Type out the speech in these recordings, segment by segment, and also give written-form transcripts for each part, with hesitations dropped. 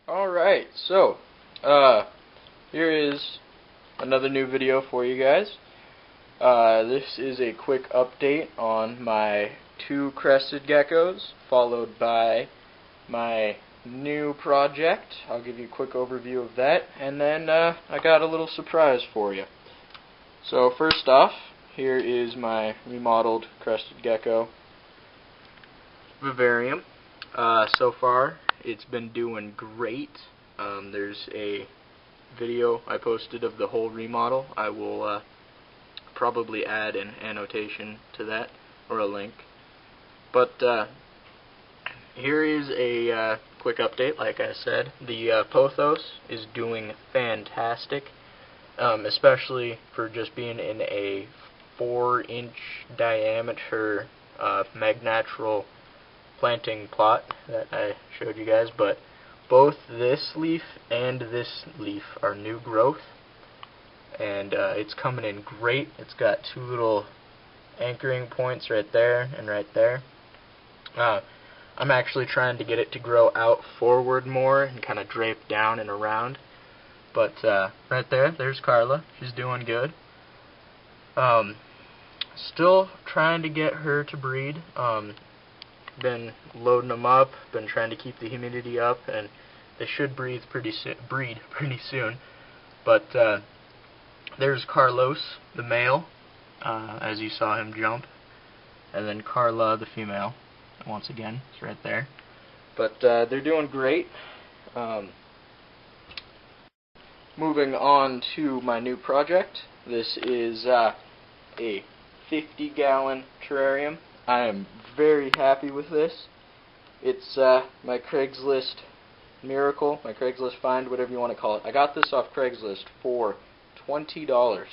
Alright, so, here is another new video for you guys. This is a quick update on my 2 crested geckos, followed by my new project. I'll give you a quick overview of that, and then I got a little surprise for you. So first off, here is my remodeled crested gecko vivarium. So far, it's been doing great. There's a video I posted of the whole remodel. I will probably add an annotation to that, or a link. But here is a quick update. Like I said, the pothos is doing fantastic, especially for just being in a 4-inch diameter mag-natural planting plot that I showed you guys. But both this leaf and this leaf are new growth, and it's coming in great. It's got 2 little anchoring points right there and right there. I'm actually trying to get it to grow out forward more and kind of drape down and around. But right there's Carla. She's doing good. Still trying to get her to breed. Been loading them up, been trying to keep the humidity up, and they should breed pretty soon. But there's Carlos, the male, as you saw him jump, and then Carla, the female, once again, is right there. But they're doing great. Moving on to my new project. This is a 50-gallon terrarium. I am very happy with this. It's my Craigslist miracle, my Craigslist find, whatever you want to call it. I got this off Craigslist for $20,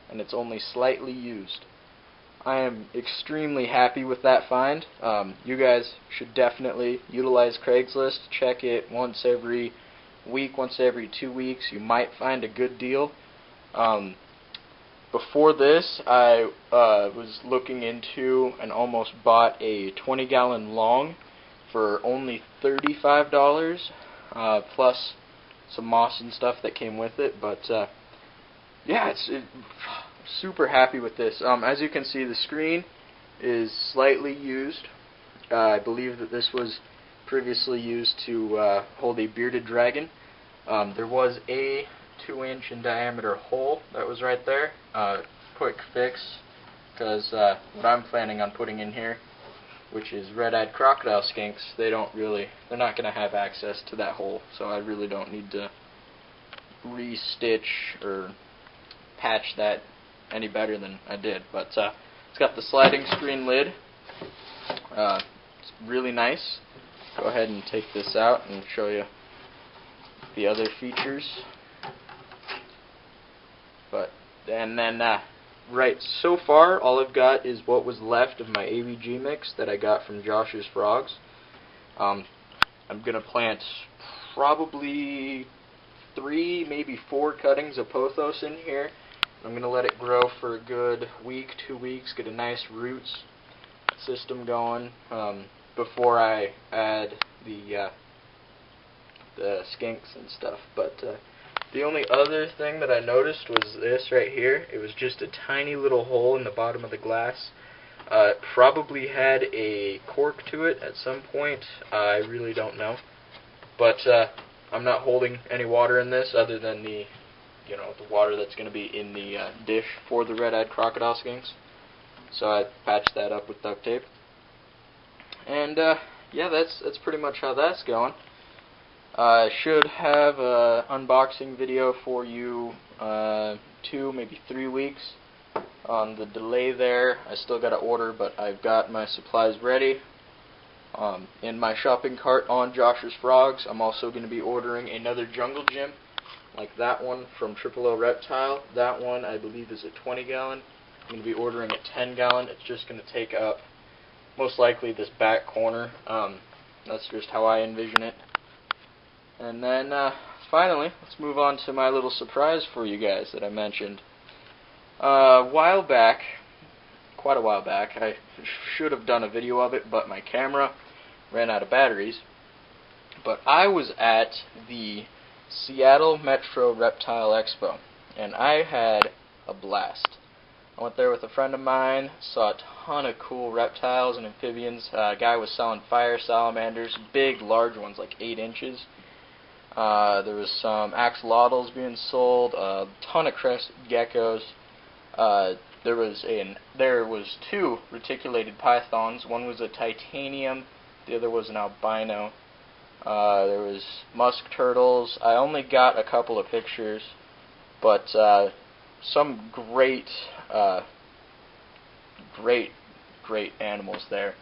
and it's only slightly used. I am extremely happy with that find. You guys should definitely utilize Craigslist. Check it once every week, once every 2 weeks. You might find a good deal. Before this, I was looking into and almost bought a 20-gallon long for only $35, plus some moss and stuff that came with it. But yeah, super happy with this. As you can see, the screen is slightly used. I believe that this was previously used to hold a bearded dragon. There was a 2-inch in diameter hole that was right there. Quick fix, because what I'm planning on putting in here, which is red-eyed crocodile skinks, they're not going to have access to that hole, so I really don't need to re-stitch or patch that any better than I did. But it's got the sliding screen lid. It's really nice. Go ahead and take this out and show you the other features. And then right, so far all I've got is what was left of my AVG mix that I got from Josh's Frogs. I'm gonna plant probably 3, maybe 4 cuttings of pothos in here. I'm gonna let it grow for a good week, 2 weeks, get a nice roots system going before I add the skinks and stuff. But the only other thing that I noticed was this right here. It was just a tiny little hole in the bottom of the glass. It probably had a cork to it at some point. I really don't know. But I'm not holding any water in this other than the water that's going to be in the dish for the red-eyed crocodile skinks. So I patched that up with duct tape. And yeah, that's pretty much how that's going. I should have an unboxing video for you 2, maybe 3 weeks. On the delay there, I still got to order, but I've got my supplies ready in my shopping cart on Josh's Frogs. I'm also going to be ordering another jungle gym like that one from O Reptile. That one I believe is a 20-gallon. I'm going to be ordering a 10-gallon. It's just going to take up most likely this back corner. That's just how I envision it. And then finally, let's move on to my little surprise for you guys that I mentioned. A while back, quite a while back, I should have done a video of it, but my camera ran out of batteries. But I was at the Seattle Metro Reptile Expo, and I had a blast. I went there with a friend of mine, saw a ton of cool reptiles and amphibians. A guy was selling fire salamanders, big, large ones, like 8 inches. There was some axolotls being sold, a ton of crested geckos. There was 2 reticulated pythons. One was a titanium, the other was an albino. There was musk turtles. I only got a couple of pictures, but some great animals there.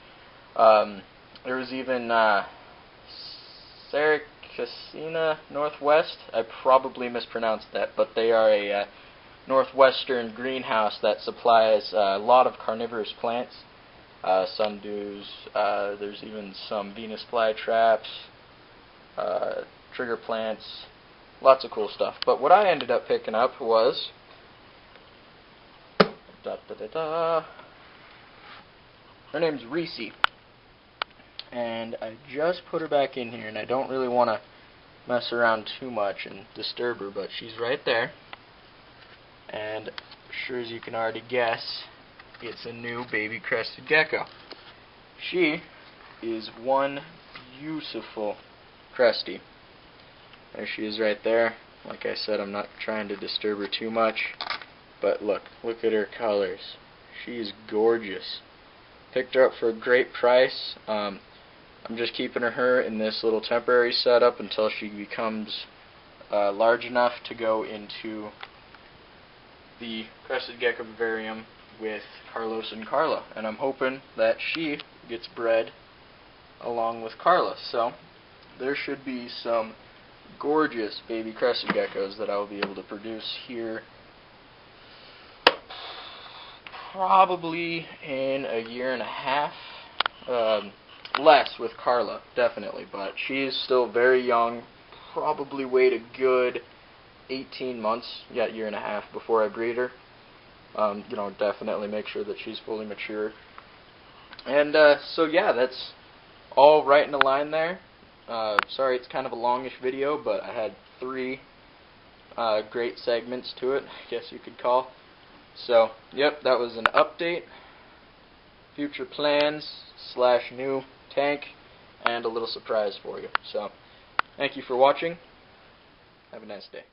There was even Saricacina Northwest. I probably mispronounced that, but they are a northwestern greenhouse that supplies a lot of carnivorous plants. Sundews. There's even some Venus flytraps, trigger plants, lots of cool stuff. But what I ended up picking up was her name's Reese, and I just put her back in here, and I don't really want to mess around too much and disturb her, but she's right there, and sure as you can already guess, it's a new baby crested gecko. She is one beautiful cresty. There she is right there. Like I said, I'm not trying to disturb her too much. But look at her colors. She is gorgeous. Picked her up for a great price. I'm just keeping her in this little temporary setup until she becomes large enough to go into the crested gecko vivarium with Carlos and Carla. And I'm hoping that she gets bred along with Carla. So there should be some gorgeous baby crested geckos that I will be able to produce here probably in a year and a half. Less with Carla, definitely, but she is still very young. Probably wait a good 18 months, yeah, year and a half before I breed her. Definitely make sure that she's fully mature. And so yeah, that's all right in the line there. Sorry it's kind of a longish video, but I had 3 great segments to it, I guess you could call. So, yep, that was an update, future plans / new tank, and a little surprise for you. So, thank you for watching. Have a nice day.